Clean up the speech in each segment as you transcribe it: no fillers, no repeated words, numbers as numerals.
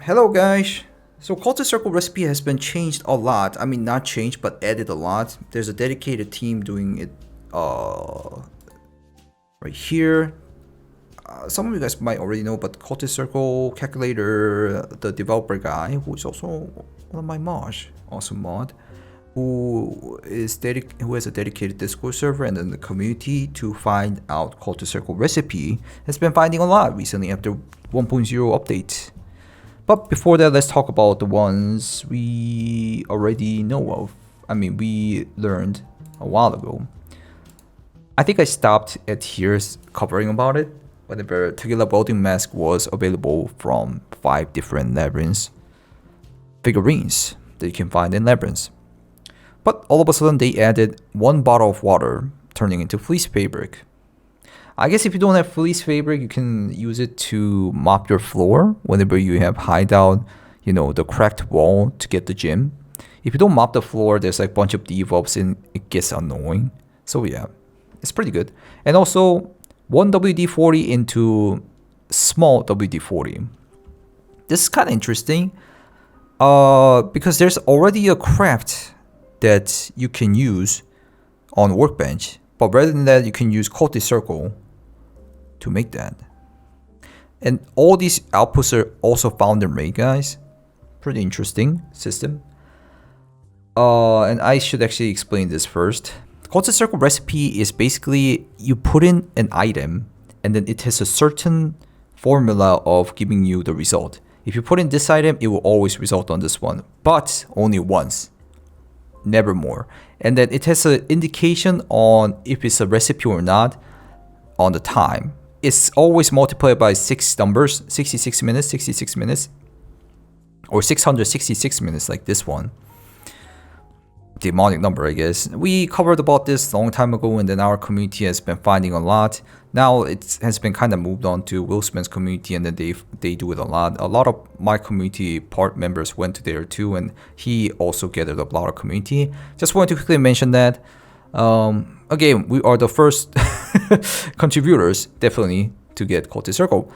Hello guys! So Cultist Circle recipe has been changed a lot. I mean not changed but added a lot. There's a dedicated team doing it right here. Some of you guys might already know, but Cultist Circle Calculator, the developer guy, who is also one of my mods, awesome mod, who has a dedicated Discord server and then the community to find out Cultist Circle recipe, has been finding a lot recently after 1.0 update. But before that, let's talk about the ones we already know of. I mean, we learned a while ago. I think I stopped at here covering about it whenever Tequila Welding Mask was available from 5 different labyrinths figurines that you can find in labyrinths. But all of a sudden, they added 1 bottle of water turning into fleece fabric. I guess if you don't have fleece fabric, you can use it to mop your floor whenever you have hideout, you know, the cracked wall to get the gem. If you don't mop the floor, there's like a bunch of debuffs and it gets annoying. So yeah, it's pretty good. And also 1 WD-40 into small WD-40. This is kind of interesting because there's already a craft that you can use on Workbench. But rather than that, you can use Cultist Circle to make that. And all these outputs are also founder made, guys. Pretty interesting system. And I should actually explain this first. Cultist Circle recipe is basically you put in an item and then it has a certain formula of giving you the result. If you put in this item, it will always result on this one, but only once, never more. And then it has an indication on if it's a recipe or not on the time. It's always multiplied by 6 numbers, 66 minutes, or 666 minutes like this one. Demonic number, I guess. We covered about this a long time ago, and then our community has been finding a lot. Now it has been kind of moved on to Will Smith's community, and then they do it a lot. A lot of my community part members went to there too, and he also gathered a lot of community. Just wanted to quickly mention that. Again, we are the first contributors, definitely, to get Cultist Circle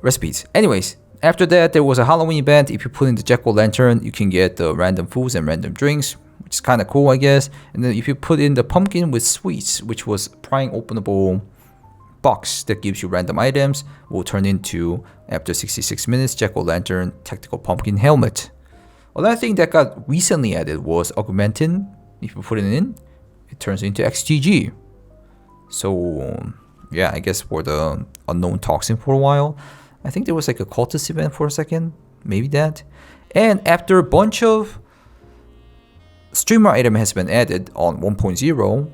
recipes. Anyways, after that, there was a Halloween event. If you put in the jack-o'-lantern, you can get the random foods and random drinks, which is kind of cool, I guess. And then if you put in the pumpkin with sweets, which was prying openable box that gives you random items, will turn into, after 66 minutes, jack-o'-lantern tactical pumpkin helmet. Another thing that got recently added was augmentin. If you put it in, it turns into XTG. So yeah, I guess for the unknown toxin for a while. I think there was like a cultist event for a second, maybe that. And after a bunch of streamer item has been added on 1.0,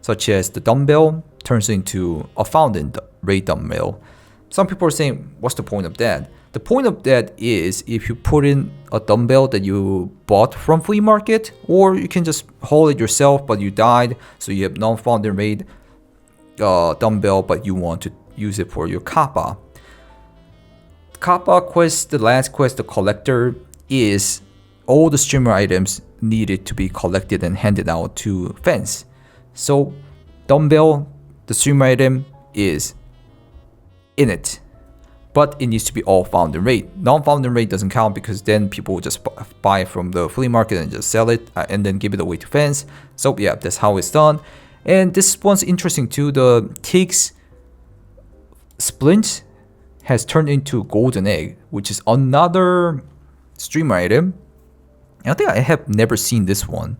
such as the dumbbell turns into a fountain raid dumbbell. Some people are saying, what's the point of that? The point of that is if you put in a dumbbell that you bought from flea market, or you can just haul it yourself, but you died, so you have non-fountain raid dumbbell, but you want to use it for your kappa. Kappa quest, the last quest, the collector, is all the streamer items needed to be collected and handed out to fans. So dumbbell, the streamer item, is in it, but it needs to be all fountain raid. Non-fountain raid doesn't count because then people will just buy from the flea market and just sell it and then give it away to fans. So yeah, that's how it's done. And this one's interesting too. The Tig's splint has turned into golden egg, which is another streamer item. I think I have never seen this one.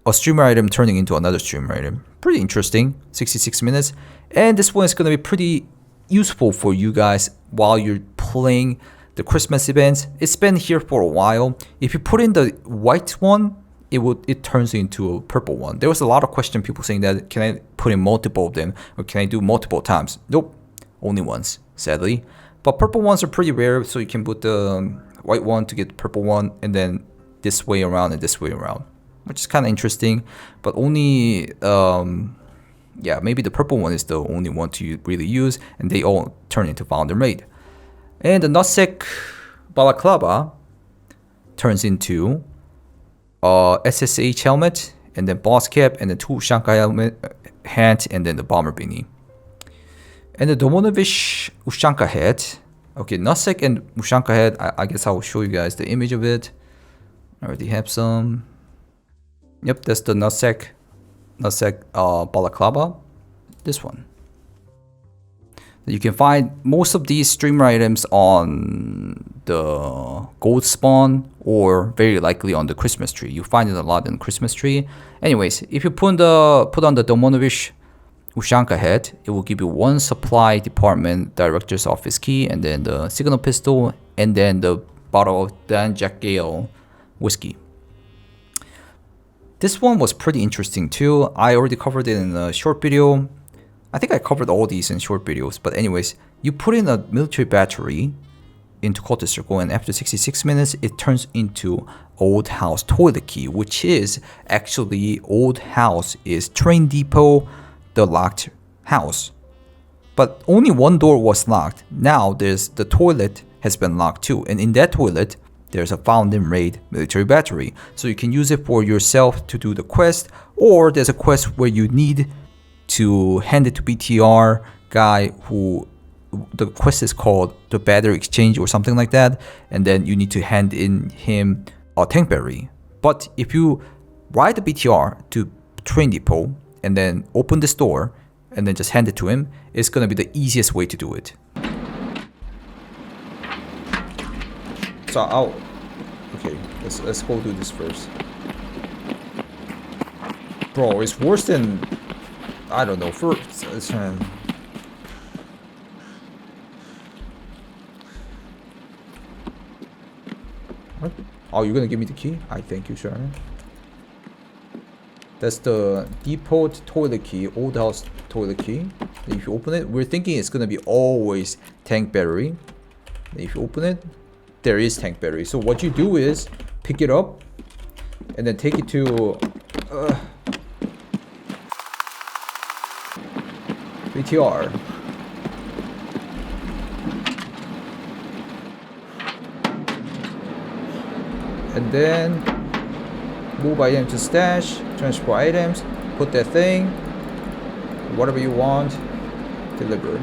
A streamer item turning into another streamer item. Pretty interesting. 66 minutes. And this one is going to be pretty useful for you guys while you're playing the Christmas events. It's been here for a while. If you put in the white one, it turns into a purple one. There was a lot of question, people saying that, can I put in multiple of them, or can I do multiple times? Nope, only once, sadly. But purple ones are pretty rare, so you can put the white one to get the purple one, and then this way around and this way around, which is kind of interesting. But only, yeah, maybe the purple one is the only one to really use, and they all turn into founder raid. And the Nutsack Balaclava turns into SSH helmet, and then boss cap, and then 2 Ushanka helmet, hat, and then the bomber beanie. And the Domonovich Ushanka hat Okay, nutsack and Ushanka head. I guess I'll show you guys the image of it. I already have some. Yep, that's the nutsack balaclava. This one. You can find most of these streamer items on the gold spawn or very likely on the Christmas tree. You find it a lot in the Christmas tree. Anyways, if you put on the Domonovich Ushanka head, it will give you one supply department director's office key, and then the signal pistol, and then the bottle of Dan Jack Gale whiskey. This one was pretty interesting too. I already covered it in a short video. I think I covered all these in short videos, but anyways, you put in a military battery into Cultist Circle, and after 66 minutes, it turns into Old House Toilet Key, which is actually Old House is Train Depot, the locked house. But only one door was locked. Now there's the toilet has been locked too, and in that toilet, there's a found and raid military battery. So you can use it for yourself to do the quest, or there's a quest where you need to hand it to BTR guy who the quest is called the battery exchange or something like that, and then you need to hand in him a tank battery. But if you ride the BTR to train depot and then open this door and then just hand it to him, it's gonna be the easiest way to do it. So okay, let's go do this first. Bro, it's worse than, I don't know, what? Oh, you're gonna give me the key? I thank you, sir. That's the depot toilet key, Old House toilet key. If you open it, we're thinking it's gonna be always tank battery. If you open it, there is tank battery. So what you do is pick it up and then take it to BTR. And then move item to stash, transport items, put that thing, whatever you want, deliver.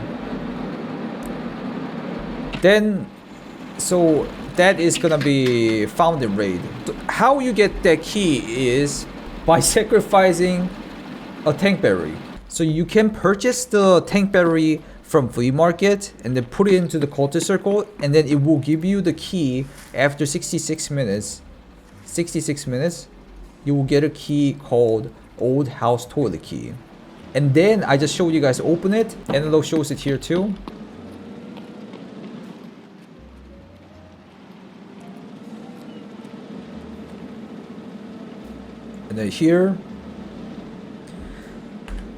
Then, so that is gonna be found in raid. How you get that key is by sacrificing a tank battery. So you can purchase the tank battery from flea market and then put it into the Cultist Circle, and then it will give you the key after 66 minutes. 66 minutes, you will get a key called Old House Toilet Key. And then I just showed you guys open it, and it shows it here too. And then here,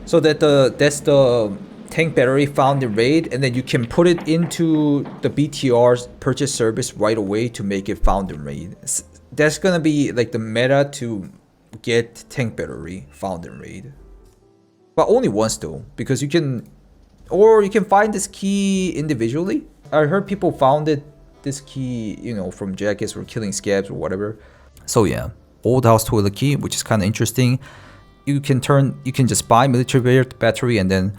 so that's the tank battery found in raid, and then you can put it into the BTR's purchase service right away to make it found in raid. That's gonna be like the meta to get tank battery found in raid, but only once though, because you can find this key individually. I heard people found this key, you know, from jackets or killing scabs or whatever. So yeah, Old House Toilet Key, which is kind of interesting. You can just buy military battery and then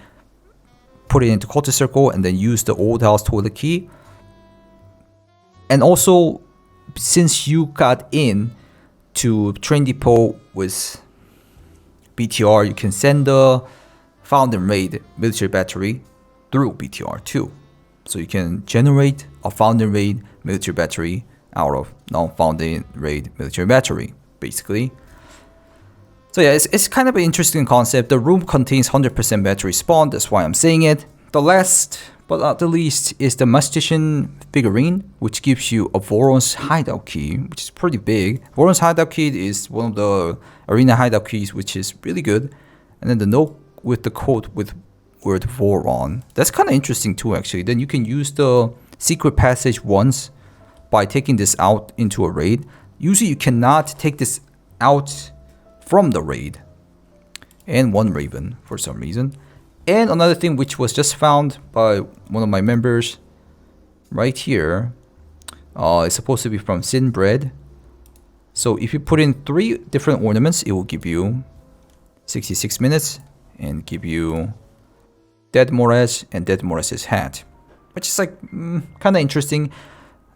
put it into Cultist Circle and then use the Old House Toilet Key. And also, since you got in to train depot with BTR, you can send the found and raid military battery through BTR too. So you can generate a found and raid military battery out of non-found and raid military battery, basically. So yeah, it's kind of an interesting concept. The room contains 100% battery spawn, that's why I'm saying it. The last but not the least is the Mastician figurine, which gives you a Voron's Hideout key, which is pretty big. Voron's Hideout key is one of the arena hideout keys, which is really good. And then the note with the quote with word Voron. That's kind of interesting too, actually. Then you can use the secret passage once by taking this out into a raid. Usually you cannot take this out from the raid, and one raven for some reason. And another thing which was just found by one of my members right here, it's supposed to be from Sin Bread. So if you put in 3 different ornaments, it will give you 66 minutes and give you Dead Moraz and Dead Moraz's hat. which is like kind of interesting.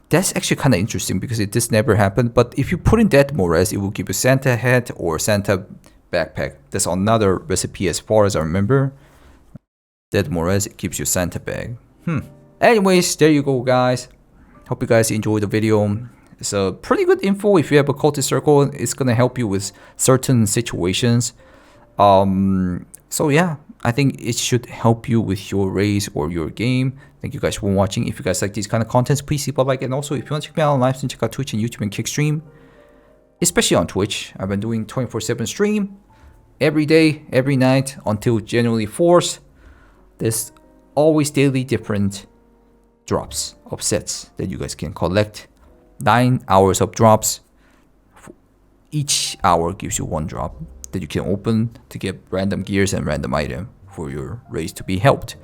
That's actually kind of interesting because this never happened. But if you put in that Mores, it will give you Santa hat or Santa backpack. That's another recipe as far as I remember. That Mores, it gives you Santa bag. Anyways, there you go, guys. Hope you guys enjoyed the video. It's a pretty good info. If you have a cultist circle, it's gonna help you with certain situations. So yeah, I think it should help you with your race or your game. Thank you guys for watching. If you guys like these kind of contents, please leave a like. And also, if you want to check me out on live stream, check out Twitch and YouTube and Kickstream. Especially on Twitch, I've been doing 24/7 stream every day, every night until January 4th. There's always daily different drops of sets that you guys can collect. 9 hours of drops. Each hour gives you 1 drop that you can open to get random gears and random item for your race to be helped.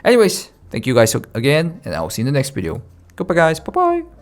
Anyways, thank you guys again, and I'll see you in the next video. Goodbye, guys. Bye-bye.